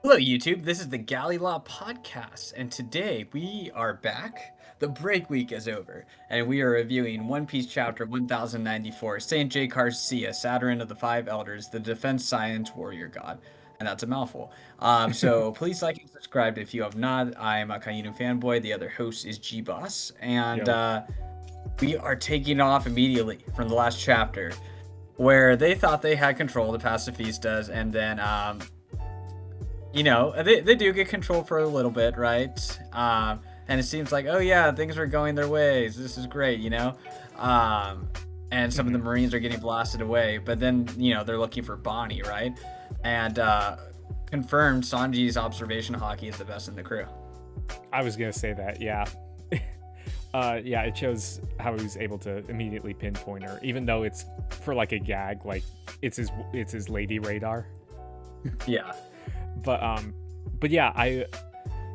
Hello, YouTube. This is the Galley La Podcast, and today we are back. The break week is over, and we are reviewing One Piece Chapter 1094, Saint J. Garcia, Saturn of the Five Elders, the Defense Science Warrior God. And that's a mouthful. So please like and subscribe if you have not. I am Akainu Fanboy. The other host is Geboss, and we are taking off immediately from the last chapter, where they thought they had control of the pacifistas, and then they do get control for a little bit, right? And it seems like, oh yeah, things are going their ways. This is great, and some of the Marines are getting blasted away. But then, they're looking for Bonnie, right? And confirmed Sanji's observation hockey is the best in the crew. I was going to say that, yeah. Yeah, it shows how he was able to immediately pinpoint her, even though it's for like a gag, like it's his lady radar. Yeah. But yeah,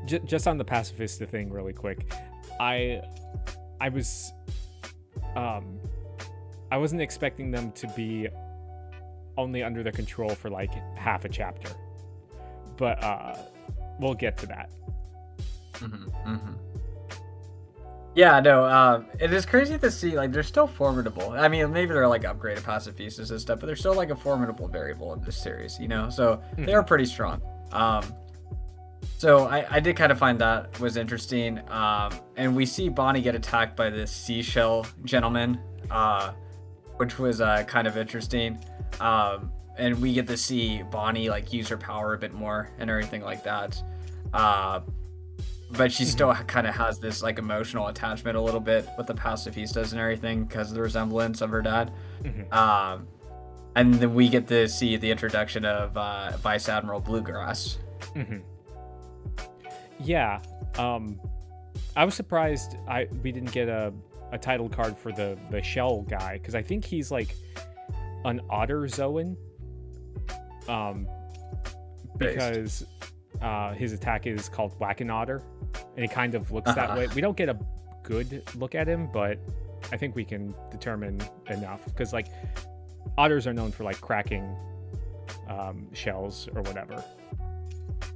just on the pacifista thing really quick, I wasn't expecting them to be only under their control for like half a chapter, but we'll get to that. Yeah, no, it is crazy to see, like, they're still formidable. I mean, maybe they're, like, upgraded pacifistas and stuff, but they're still, like, a formidable variable in this series, So they are pretty strong. So I did kind of find that was interesting. And we see Bonnie get attacked by this seashell gentleman, which was kind of interesting. And we get to see Bonnie, like, use her power a bit more and everything like that. But she still kind of has this like emotional attachment a little bit with the pacifistas and everything because of the resemblance of her dad. And then we get to see the introduction of Vice Admiral Bluegrass. Yeah, I was surprised we didn't get a title card for the shell guy, because I think he's like an otter Zoan. Because his attack is called Whack-an Otter, and it kind of looks that way. We don't get a good look at him, but I think we can determine enough, because like otters are known for like cracking shells or whatever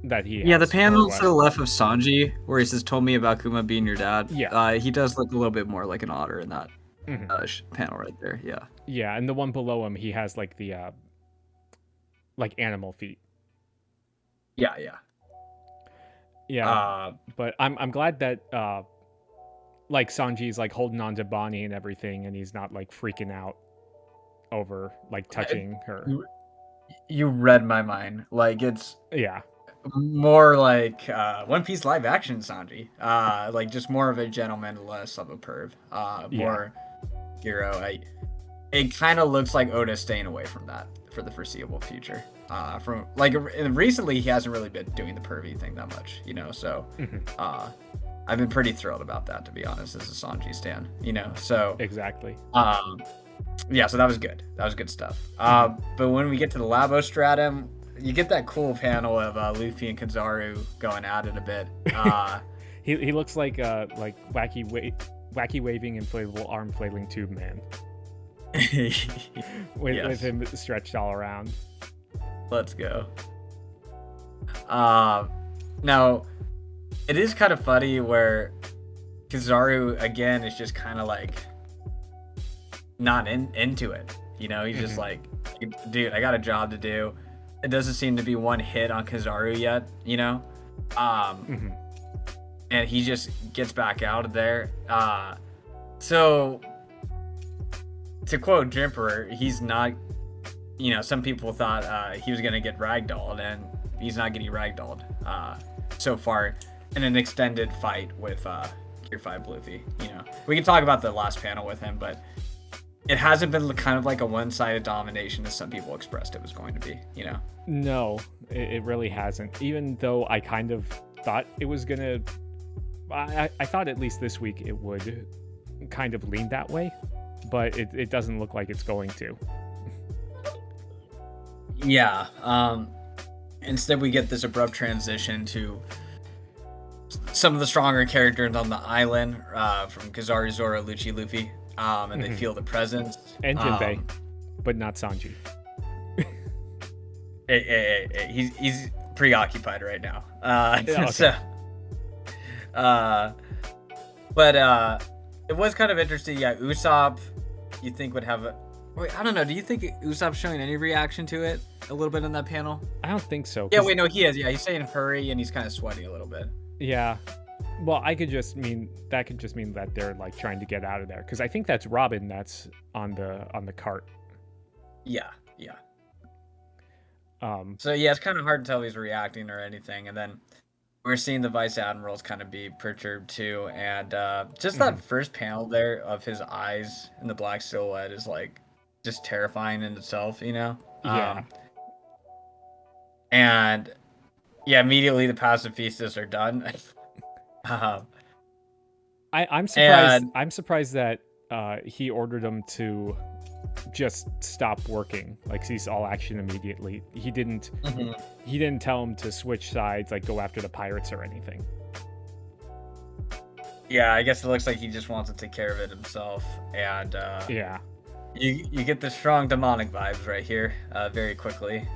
that he has. The panel to the left of Sanji where he says, "Told me about Kuma being your dad." He does look a little bit more like an otter in that panel right there. Yeah, and the one below him, he has like the like animal feet. Yeah, but I'm glad that like Sanji's like holding on to Bonnie and everything, and he's not like freaking out over like touching her. You read my mind. Like, it's more like One Piece live action Sanji. Like just more of a gentleman, less of a perv. More hero. It kind of looks like Oda staying away from that for the foreseeable future. From like recently, he hasn't really been doing the pervy thing that much, So I've been pretty thrilled about that, to be honest, as a Sanji stan, So exactly. So that was good. That was good stuff. But when we get to the Labo stratum, you get that cool panel of Luffy and Kizaru going at it a bit. He looks like wacky waving inflatable arm flailing tube man. with him stretched all around. Let's go. Now, it is kind of funny where Kizaru, again, is just kind of like not into it. He's just like, dude, I got a job to do. It doesn't seem to be one hit on Kizaru yet, And he just gets back out of there. So, to quote Jimper, he's not... some people thought he was going to get ragdolled, and he's not getting ragdolled so far in an extended fight with Gear 5 Luffy. We can talk about the last panel with him, but it hasn't been kind of like a one-sided domination as some people expressed it was going to be, No, it really hasn't. Even though I kind of thought it was going to... I thought at least this week it would kind of lean that way, but it doesn't look like it's going to. Instead we get this abrupt transition to some of the stronger characters on the island, from Kizaru, Zoro, Lucci, Luffy, and they feel the presence. And Jinbei, but not Sanji. He's preoccupied right now. Yeah, okay. So, but it was kind of interesting. Yeah, Usopp, you think would have a... Wait, I don't know. Do you think Usopp's showing any reaction to it a little bit in that panel? I don't think so. Yeah, wait, no, he is. Yeah, he's saying hurry, and he's kind of sweating a little bit. Yeah. Well, that could just mean that they're like trying to get out of there, because I think that's Robin that's on the cart. Yeah, yeah. Um. So yeah, it's kind of hard to tell if he's reacting or anything, and then we're seeing the vice admirals kind of be perturbed too, and just that first panel there of his eyes in the black silhouette is like just terrifying in itself, you know? Yeah. And yeah, immediately the pacifistas are done. I'm surprised. I'm surprised that he ordered them to just stop working, like cease all action immediately. He didn't. He didn't tell him to switch sides, like go after the pirates or anything. Yeah, I guess it looks like he just wants to take care of it himself, and yeah, you get the strong demonic vibes right here, very quickly.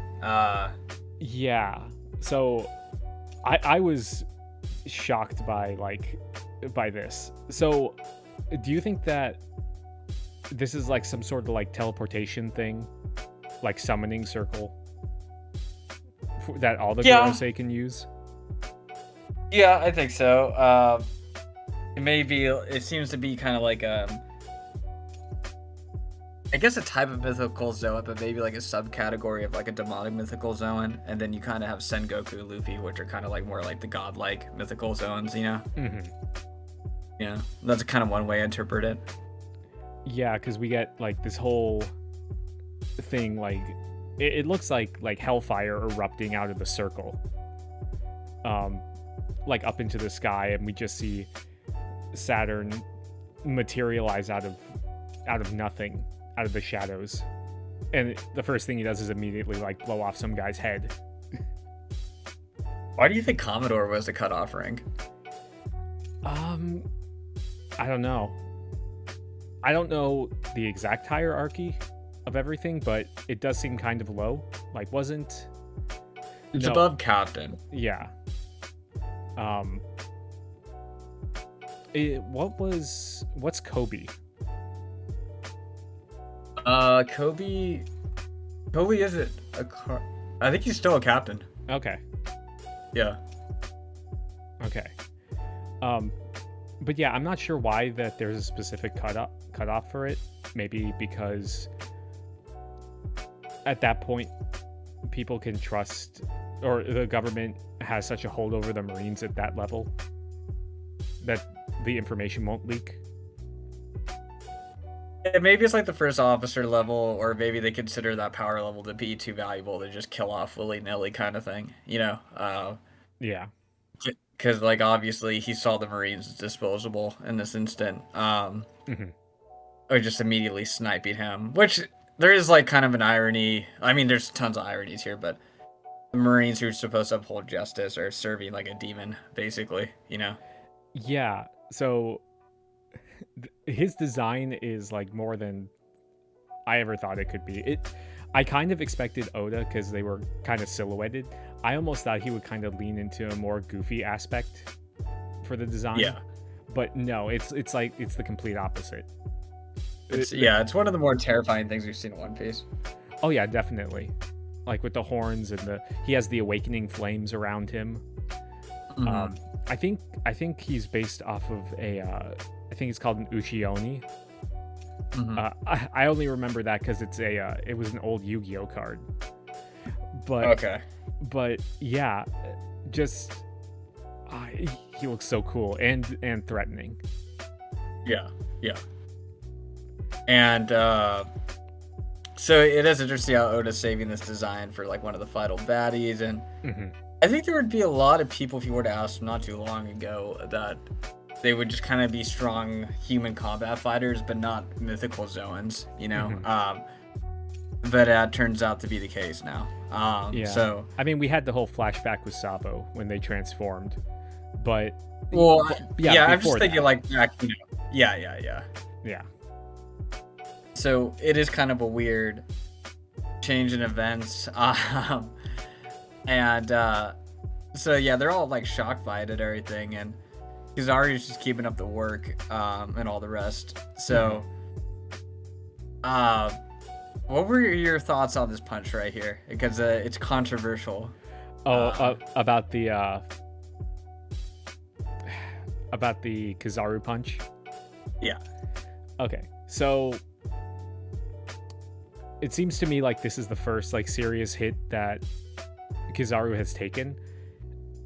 Yeah. So, I was shocked by this. So, do you think that this is like some sort of like teleportation thing, like summoning circle that all the Gorosei can use? Yeah, I think so. It seems to be kind of like I guess a type of mythical Zoan, but maybe like a subcategory of like a demonic mythical Zoan, and then you kind of have Sengoku, Luffy, which are kind of like more like the godlike mythical Zoans, you know? Yeah, that's kind of one way I interpret it. Yeah, because we get like this whole thing, like it looks like hellfire erupting out of the circle, like up into the sky, and we just see Saturn materialize out of nothing, out of the shadows, and the first thing he does is immediately like blow off some guy's head. Why do you think Commodore was the cutoff rank? I don't know. I don't know the exact hierarchy of everything, but it does seem kind of low. Like, wasn't... It's above captain. Yeah. What's Kobe? Kobe isn't I think he's still a captain. Okay. Yeah. Okay. But yeah, I'm not sure why that there's a specific cutoff for it. Maybe because at that point people can trust, or the government has such a hold over the Marines at that level that the information won't leak. Yeah, maybe it's like the first officer level, or maybe they consider that power level to be too valuable to just kill off willy-nilly kind of thing, you know? Yeah. Because, like, obviously he saw the Marines as disposable in this instant. Or just immediately sniping him, which there is, like, kind of an irony. I mean, there's tons of ironies here, but the Marines who are supposed to uphold justice are serving like a demon, basically, you know? Yeah, so his design is, like, more than I ever thought it could be. I kind of expected Oda, because they were kind of silhouetted. I almost thought he would kind of lean into a more goofy aspect for the design. Yeah. But no, it's the complete opposite. It's one of the more terrifying things we've seen in One Piece. Oh yeah, definitely. Like with the horns and he has the awakening flames around him. I think he's based off of I think it's called an Uchioni. I only remember that because it was an old Yu-Gi-Oh card. But okay. But yeah, just he looks so cool and threatening. Yeah. And so it is interesting how Oda's saving this design for like one of the final baddies, and I think there would be a lot of people, if you were to ask them not too long ago, that they would just kind of be strong human combat fighters, but not mythical Zoans, you know? But that turns out to be the case now. Yeah. So I mean, we had the whole flashback with Sabo when they transformed, but I'm just thinking like back, you know, yeah. So it is kind of a weird change in events. And so yeah, they're all like shocked by it and everything, and Kizaru's just keeping up the work and all the rest. So what were your thoughts on this punch right here? Because it's controversial. About the Kizaru punch? Yeah. Okay, so it seems to me like this is the first like serious hit that Kizaru has taken,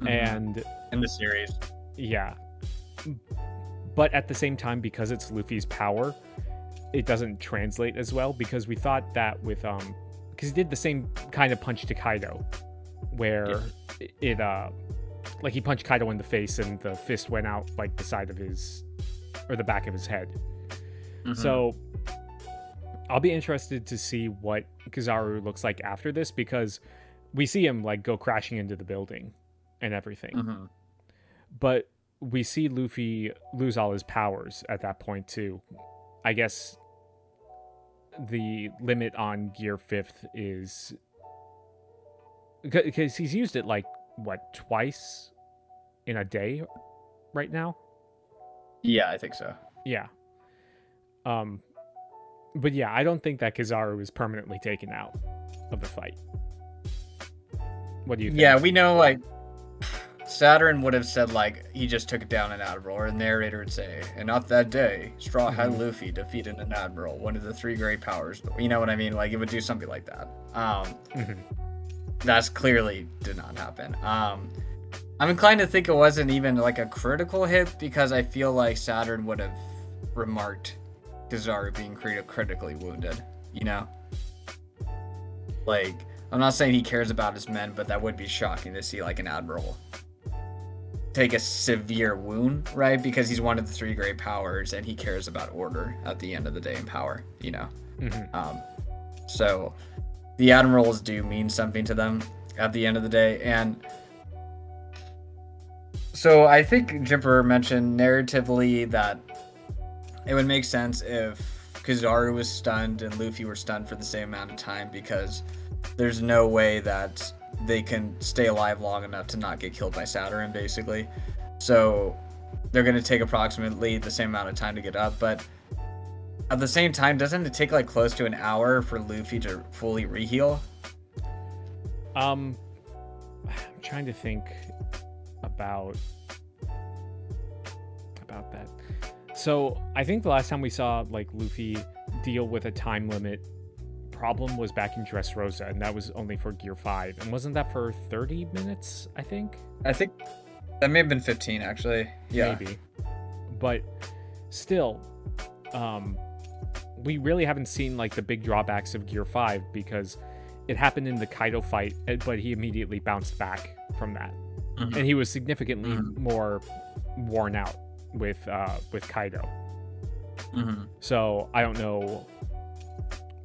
and in the series. Yeah. But at the same time, because it's Luffy's power, it doesn't translate as well, because we thought that with because he did the same kind of punch to Kaido, where it like he punched Kaido in the face and the fist went out like the side of his or the back of his head. So I'll be interested to see what Kizaru looks like after this, because we see him like go crashing into the building and everything. But we see Luffy lose all his powers at that point too. I guess the limit on Gear 5th is because he's used it like what, twice in a day right now? Yeah, I think so. Yeah. But yeah, I don't think that Kizaru is permanently taken out of the fight. What do you think? Yeah, we know like Saturn would have said like he just took it down an admiral, or a narrator would say, and not that day, Straw Hat Luffy defeated an admiral, one of the three great powers. You know what I mean? Like it would do something like that. That's clearly did not happen. I'm inclined to think it wasn't even like a critical hit, because I feel like Saturn would have remarked Kizaru being critically wounded, you know? Like, I'm not saying he cares about his men, but that would be shocking to see like an admiral take a severe wound, right? Because he's one of the three great powers and he cares about order at the end of the day in power, you know? So the admirals do mean something to them at the end of the day. And so I think Jimper mentioned narratively that it would make sense if Kizaru was stunned and Luffy were stunned for the same amount of time, because there's no way that they can stay alive long enough to not get killed by Saturn, basically. So they're going to take approximately the same amount of time to get up. But at the same time, doesn't it take like close to an hour for Luffy to fully reheal? I'm trying to think about that. So I think the last time we saw like Luffy deal with a time limit problem was back in Dressrosa, and that was only for Gear 5. And wasn't that for 30 minutes, I think? I think that may have been 15, actually. Yeah. Maybe. But still, we really haven't seen like the big drawbacks of Gear 5, because it happened in the Kaido fight, but he immediately bounced back from that. And he was significantly more worn out with Kaido. So I don't know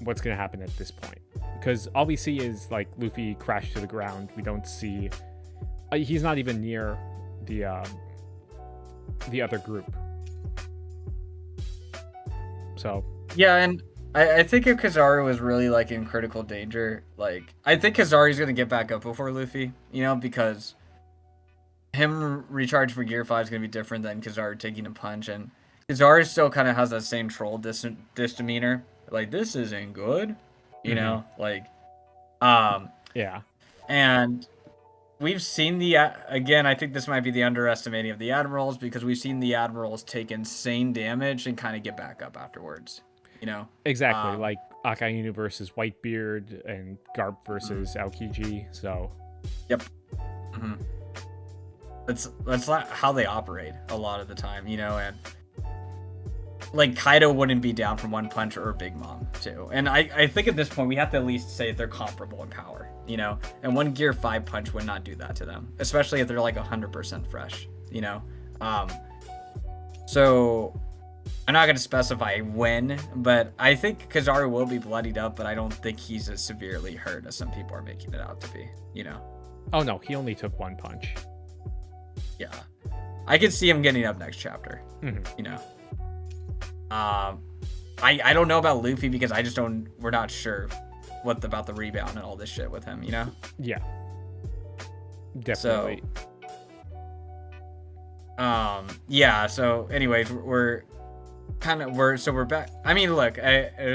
what's going to happen at this point, because all we see is like Luffy crash to the ground. We don't see he's not even near the other group. So yeah, and I think if Kizaru was really like in critical danger, like I think Kizaru's going to get back up before Luffy, you know, because him recharging for Gear 5 is going to be different than Kizaru taking a punch, and Kizaru still kind of has that same troll demeanor. Like, this isn't good, you know? Like, yeah. And we've seen again, I think this might be the underestimating of the admirals, because we've seen the admirals take insane damage and kind of get back up afterwards, you know? Exactly, like Akainu versus Whitebeard and Garp versus Aokiji, so. Yep. That's how they operate a lot of the time, you know, and like Kaido wouldn't be down from one punch, or Big Mom too. And I think at this point we have to at least say they're comparable in power, you know, and one Gear 5 punch would not do that to them, especially if they're like 100% fresh, you know. So I'm not going to specify when, but I think Kizaru will be bloodied up, but I don't think he's as severely hurt as some people are making it out to be, you know. Oh no, he only took one punch. Yeah, I could see him getting up next chapter. You know, I don't know about Luffy, because we're not sure about the rebound and all this shit with him. You know. Yeah. Definitely. So, yeah. So, anyways, we're back. I mean, look,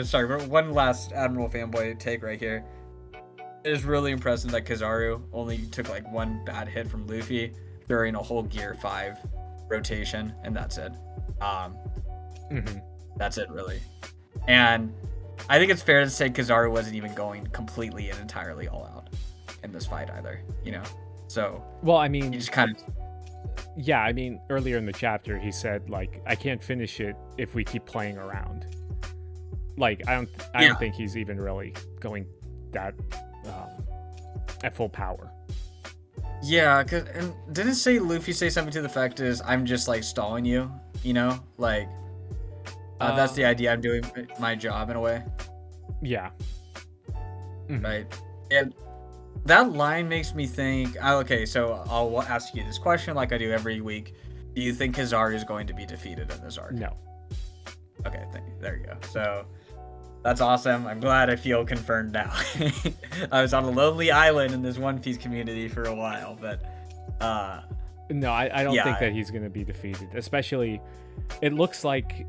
sorry, one last Admiral fanboy take right here. It is really impressive that Kizaru only took like one bad hit from Luffy during a whole Gear 5 rotation, and that's it. That's it, really. And I think it's fair to say Kizaru wasn't even going completely and entirely all out in this fight either, you know? So, well, I mean, he just kind of... Yeah, I mean, earlier in the chapter, he said, like, I can't finish it if we keep playing around. Like, I don't think he's even really going that at full power. Yeah, and didn't Luffy say something to the effect is, I'm just, like, stalling you, you know? Like, that's the idea, I'm doing my job in a way. Yeah. Right? And that line makes me think, okay, so I'll ask you this question like I do every week. Do you think Kizaru is going to be defeated in this arc? No. Okay, there you go. So, that's awesome. I'm glad I feel confirmed now. I was on a lonely island in this One Piece community for a while, but... no, I don't think that he's going to be defeated. Especially, it looks like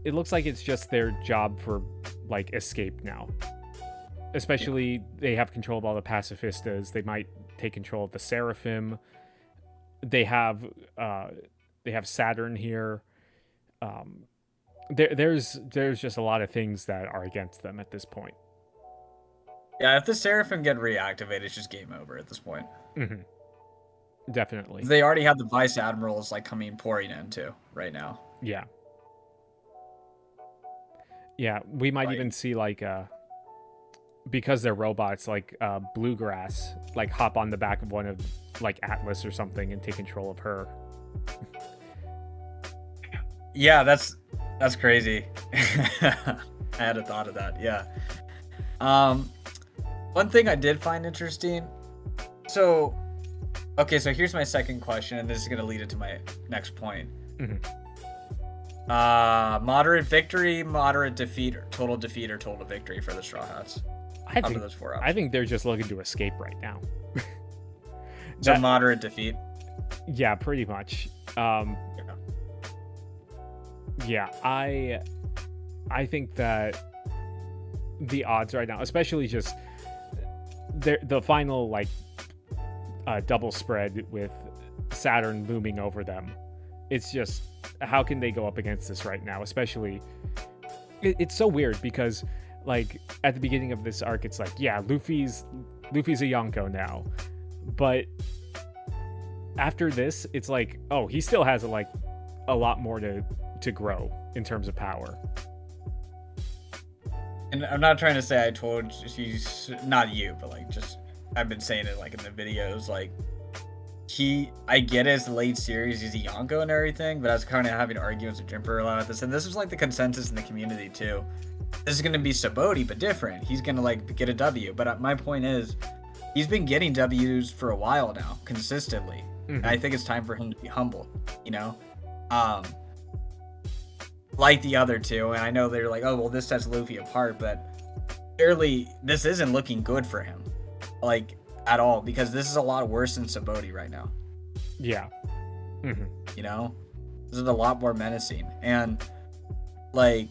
it's just their job for, like, escape now. Especially, they have control of all the pacifistas. They might take control of the Seraphim. They have Saturn here. There's just a lot of things that are against them at this point. Yeah, if the Seraphim get reactivated, it's just game over at this point. Definitely. They already have the Vice Admirals like pouring in too right now. Yeah. Yeah, we might even see like because they're robots, like Bluegrass, like hop on the back of one of like Atlas or something and take control of her. Yeah, that's crazy. I had a thought of that. Yeah. One thing I did find interesting. So here's my second question, and this is gonna lead into my next point. Moderate victory, moderate defeat, or total victory for the Straw Hats. I think they're just looking to escape right now. So moderate defeat. Yeah, pretty much. Yeah, I think that the odds right now, especially just the final like double spread with Saturn looming over them, it's just how can they go up against this right now? Especially, it's so weird because like at the beginning of this arc, it's like, yeah, Luffy's a Yonko now, but after this, it's like, oh, he still has a lot more to grow in terms of power. And I'm not trying to say I told she's not you, but like just I've been saying it like in the videos, like I get his late series, he's a Yonko and everything, but I was kind of having arguments with Jimper a lot about this, and this was like the consensus in the community too. This is gonna be Sabaody, but different. He's gonna like get a W, but my point is, he's been getting W's for a while now, consistently. And I think it's time for him to be humbled, you know? Like the other two, and I know they're like, oh, well, this sets Luffy apart, but clearly this isn't looking good for him, like, at all, because this is a lot worse than Sabaody right now. Yeah. You know? This is a lot more menacing, and, like,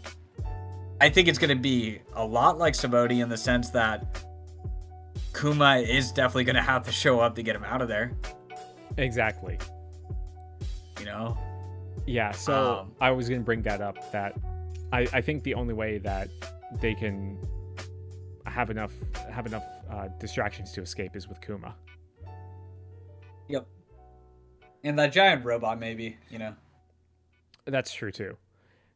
I think it's going to be a lot like Sabaody in the sense that Kuma is definitely going to have to show up to get him out of there. Exactly. You know? Yeah, so I was going to bring that up, that I think the only way that they can have enough distractions to escape is with Kuma. Yep. And that giant robot, maybe, you know? That's true, too.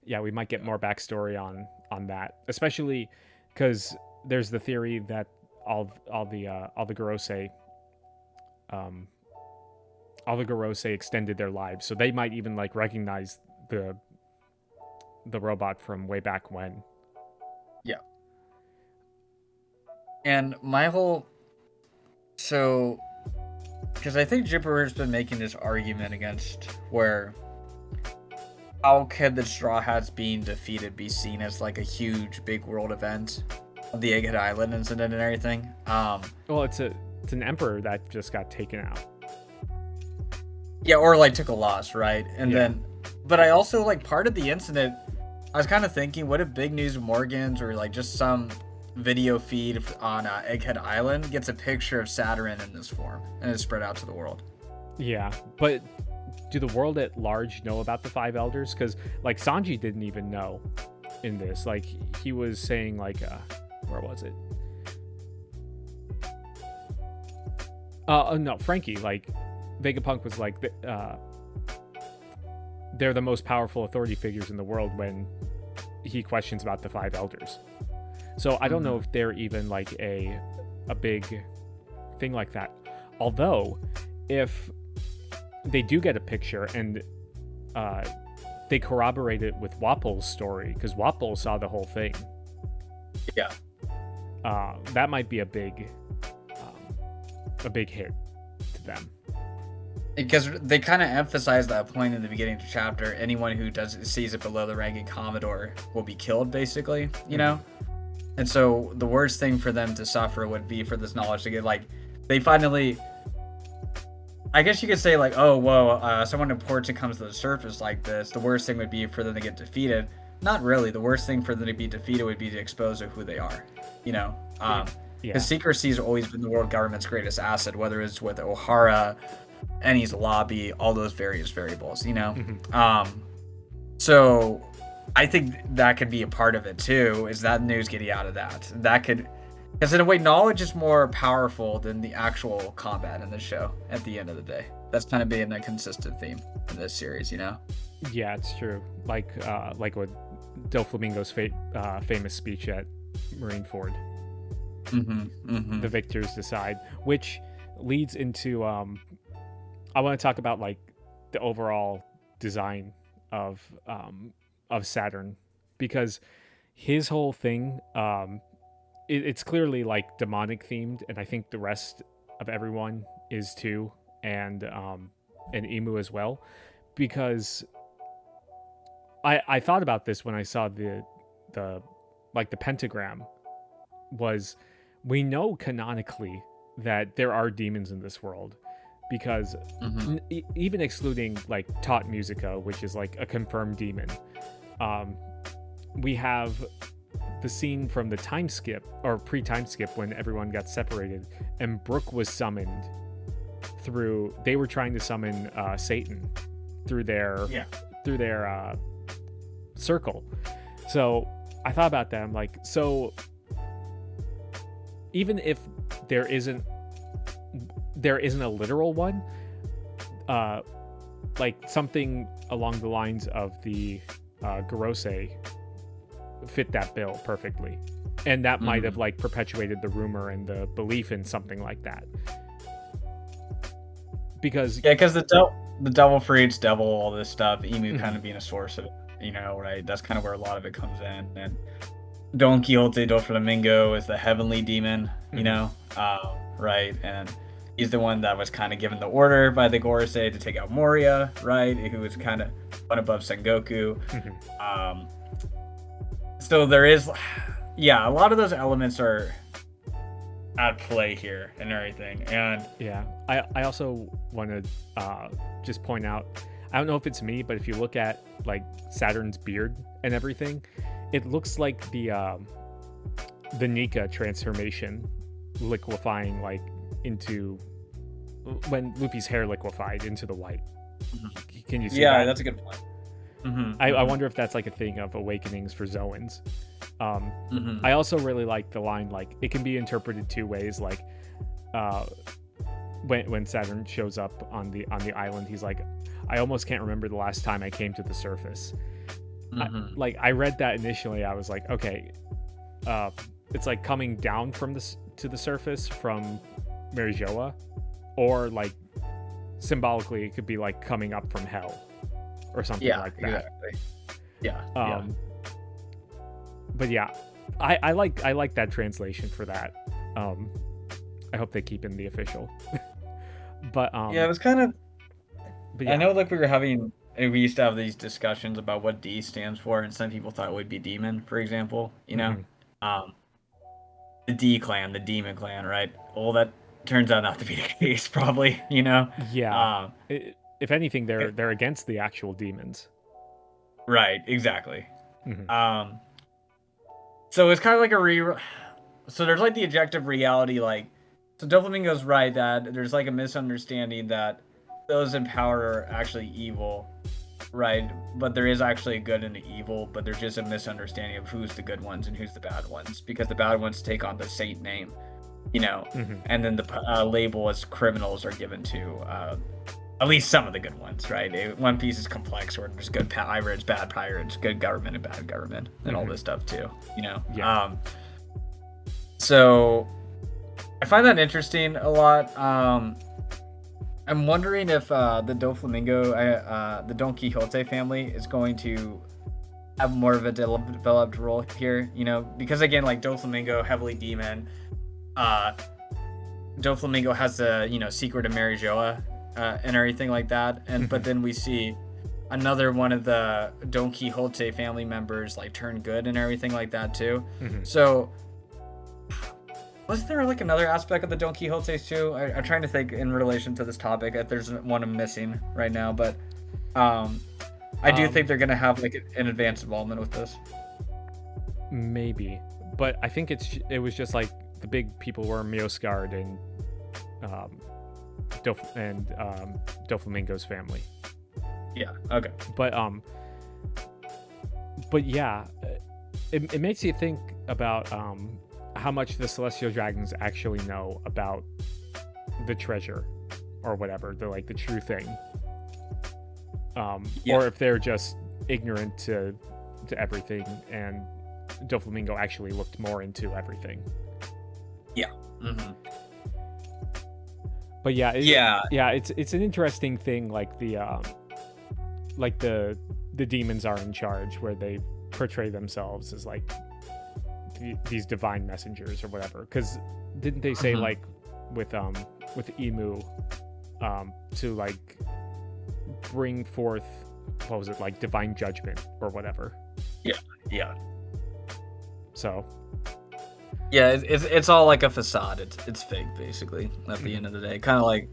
Yeah, we might get more backstory on that, especially because there's the theory that all the Gorosei extended their lives, so they might even like recognize the robot from way back when. Yeah. And my whole because I think Jipper has been making this argument against where how could the Straw Hats being defeated be seen as like a huge big world event of the Egghead Island incident and everything? Well, it's it's an emperor that just got taken out. Yeah, or like took a loss, right? And Yeah. then, but I also like part of the incident. I was kind of thinking, what if Big News Morgans or like just some video feed on Egghead Island gets a picture of Saturn in this form and it's spread out to the world? Yeah, but do the world at large know about the five elders? Because like Sanji didn't even know in this. Like he was saying like, where was it? No, Frankie. Like Vegapunk was like, they're the most powerful authority figures in the world when he questions about the five elders. So I don't know if they're even like a big thing like that. Although, if they do get a picture and they corroborate it with Wapple's story, because Wapple saw the whole thing. Yeah. That might be a big hit to them. Because they kind of emphasize that point in the beginning of the chapter. Anyone who sees it below the rank of Commodore will be killed, basically, you know? And so the worst thing for them to suffer would be for this knowledge to get, like, they finally... I guess you could say, like, oh, whoa, someone important comes to the surface like this. The worst thing would be for them to get defeated. Not really. The worst thing for them to be defeated would be to expose who they are, you know? Because secrecy has always been the world government's greatest asset, whether it's with O'Hara, Eni's lobby, all those various variables, you know? So I think that could be a part of it too, is that news getting out of that. That could, because in a way, knowledge is more powerful than the actual combat in the show at the end of the day. That's kind of been a consistent theme in this series, you know? Yeah, it's true. Like what Doflamingo's famous speech at Marineford. The victors decide, which leads into I want to talk about like the overall design of Saturn, because his whole thing it's clearly like demonic themed, and I think the rest of everyone is too, and Emu as well, because I thought about this when I saw the pentagram. Was, we know canonically that there are demons in this world, because even excluding like Tot Musica, which is like a confirmed demon, we have the scene from the time skip or pre-time skip when everyone got separated and Brook was summoned through. They were trying to summon Satan through their circle. So I thought about that. I'm like, so even if there isn't a literal one, like something along the lines of the Gorosei fit that bill perfectly, and that might have like perpetuated the rumor and the belief in something like that. Because the devil for each devil, all this stuff, Emu kind of being a source of it, you know, right? That's kind of where a lot of it comes in. And Don Quixote do Flamingo is the heavenly demon, you know, right? And he's the one that was kind of given the order by the Gorosei to take out Moria, right? Who was kind of one above Sengoku. So there is, a lot of those elements are at play here and everything. And I also want to just point out, I don't know if it's me, but if you look at like Saturn's beard and everything, it looks like the Nika transformation liquefying like into when Luffy's hair liquefied into the white. Can you see that? Yeah, that's a good point. I wonder if that's like a thing of awakenings for Zoans. I also really like the line, like it can be interpreted two ways. Like when Saturn shows up on the island, he's like, I almost can't remember the last time I came to the surface. I read that initially, I was like, okay, it's like coming down from to the surface from Marijoa, or like symbolically it could be like coming up from hell or something like that. Exactly. But yeah, I like that translation for that. I hope they keep in the official. But it was kind of. But I know, like we used to have these discussions about what D stands for, and some people thought it would be demon, for example. You know, the D clan, the demon clan, right? Well, turns out not to be the case, probably, Yeah. If anything, they're against the actual demons. Right, exactly. Mm-hmm. So it's kind of like so there's like the objective reality, like, so Doflamingo's right that there's like a misunderstanding that those in power are actually evil, right? But there is actually a good and an evil, but there's just a misunderstanding of who's the good ones and who's the bad ones, because the bad ones take on the saint name, Mm-hmm. and then the label as criminals are given to at least some of the good ones, right? One Piece is complex, where there's good pirates, bad pirates, good government and bad government, and all this stuff too, Yeah. So I find that interesting a lot. I'm wondering if the Doflamingo, the Don Quixote family is going to have more of a developed role here, because again, like Doflamingo, heavily demon. Doflamingo has the, secret of Mary Joa, and everything like that. And but then we see another one of the Don Quixote family members like turn good and everything like that too. So was there like another aspect of the Don Quixotes too? I'm trying to think in relation to this topic if there's one I'm missing right now, but I do think they're gonna have like an advanced involvement with this. Maybe, but I think it was just like the big people were Mioscard and Doflamingo's family. Yeah. Okay. But yeah, it makes you think about how much the Celestial Dragons actually know about the treasure or whatever, the true thing. Or if they're just ignorant to everything, and Doflamingo actually looked more into everything. Yeah. But yeah, it's an interesting thing, like the demons are in charge, where they portray themselves as like these divine messengers or whatever. Because didn't they say like with Emu to like bring forth, what was it, like divine judgment or whatever? Yeah. So yeah, it's all like a facade. It's fake, basically, at the end of the day. Kind of like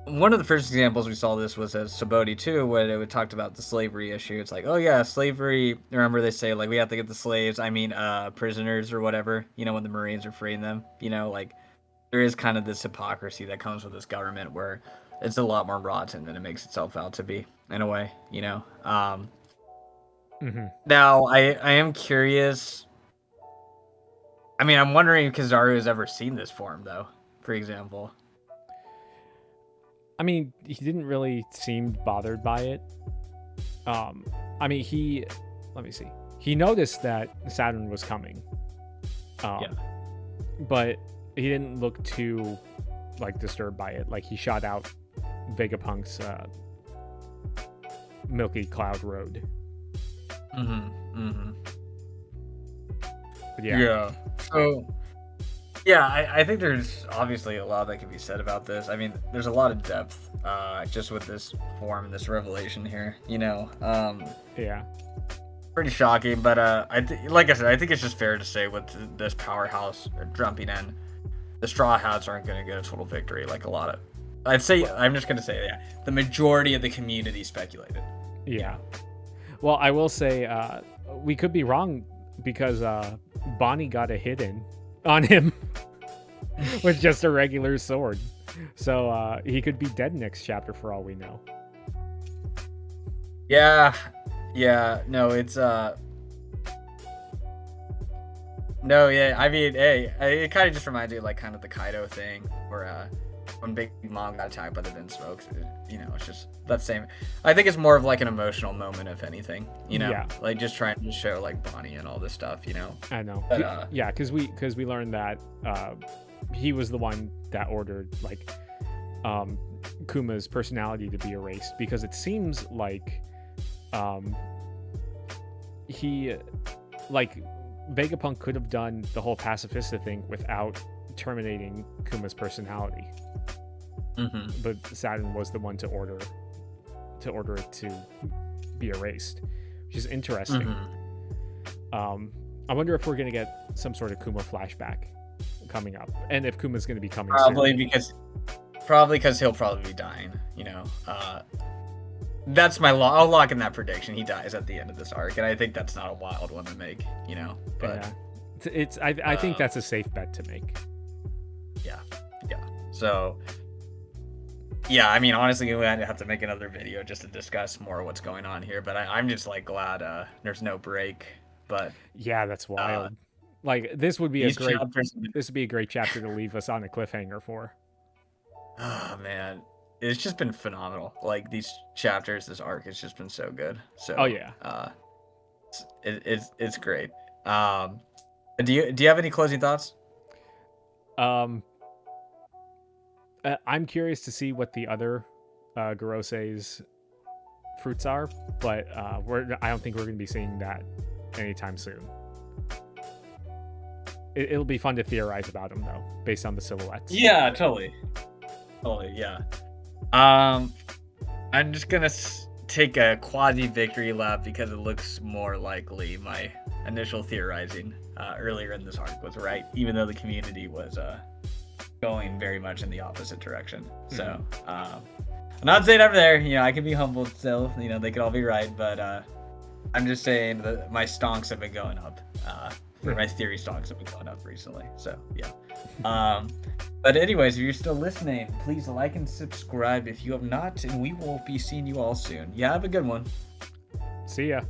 one of the first examples we saw this was at Saboti too, where it talked about the slavery issue. It's like, oh yeah, slavery. Remember they say like we have to get the slaves, prisoners or whatever, when the Marines are freeing them, like there is kind of this hypocrisy that comes with this government where it's a lot more rotten than it makes itself out to be, in a way, Now I am curious. I'm wondering if Kizaru has ever seen this form, though, for example. He didn't really seem bothered by it. Let me see. He noticed that Saturn was coming. But he didn't look too like disturbed by it. Like he shot out Vegapunk's Milky Cloud Road. But yeah. So, yeah, I think there's obviously a lot that can be said about this. There's a lot of depth just with this form, this revelation here, Yeah. Pretty shocking, but like I said, I think it's just fair to say with this powerhouse jumping in, the Straw Hats aren't going to get a total victory like a lot of... I'm just going to say, the majority of the community speculated. Yeah. Well, I will say, we could be wrong, because Bonnie got a hit in on him with just a regular sword. So he could be dead next chapter for all we know. Yeah. No, it's no, yeah. Hey, it kind of just reminds me of like kind of the Kaido thing, where when Big Mom got attacked by the Vinsmokes, it's just that same. I think it's more of like an emotional moment, if anything, Yeah. like just trying to show like Bonnie and all this stuff, I know. But, yeah, because we learned that he was the one that ordered like Kuma's personality to be erased, because it seems like he, like, Vegapunk could have done the whole pacifista thing without terminating Kuma's personality. But Saturn was the one to order it to be erased, which is interesting. I wonder if we're gonna get some sort of Kuma flashback, coming up, and if Kuma's going to be coming Probably soon. because he'll probably be dying. You know, that's my I'll lock in that prediction. He dies at the end of this arc, and I think that's not a wild one to make. You know, but I think that's a safe bet to make. Yeah. So, yeah, I mean, honestly, we have to make another video just to discuss more what's going on here. But I'm just like glad there's no break. But yeah, that's wild. Like this would be a great chapter to leave us on a cliffhanger for. Oh man, it's just been phenomenal. Like these chapters, this arc has just been so good. So oh yeah, it's great. Do you have any closing thoughts? I'm curious to see what the other Gorose's fruits are, but I don't think we're going to be seeing that anytime soon. It'll be fun to theorize about them though, based on the silhouettes. Yeah, totally, yeah. I'm just gonna take a quasi victory lap because it looks more likely my initial theorizing earlier in this arc was right, even though the community was going very much in the opposite direction. So I'm not saying I'm there, you know, I can be humbled still, you know, they could all be right, but I'm just saying that my stonks have been going up, my theory stonks have been going up recently. So yeah. But anyways, if you're still listening, please like and subscribe if you have not, and we will be seeing you all soon. Yeah, have a good one. See ya.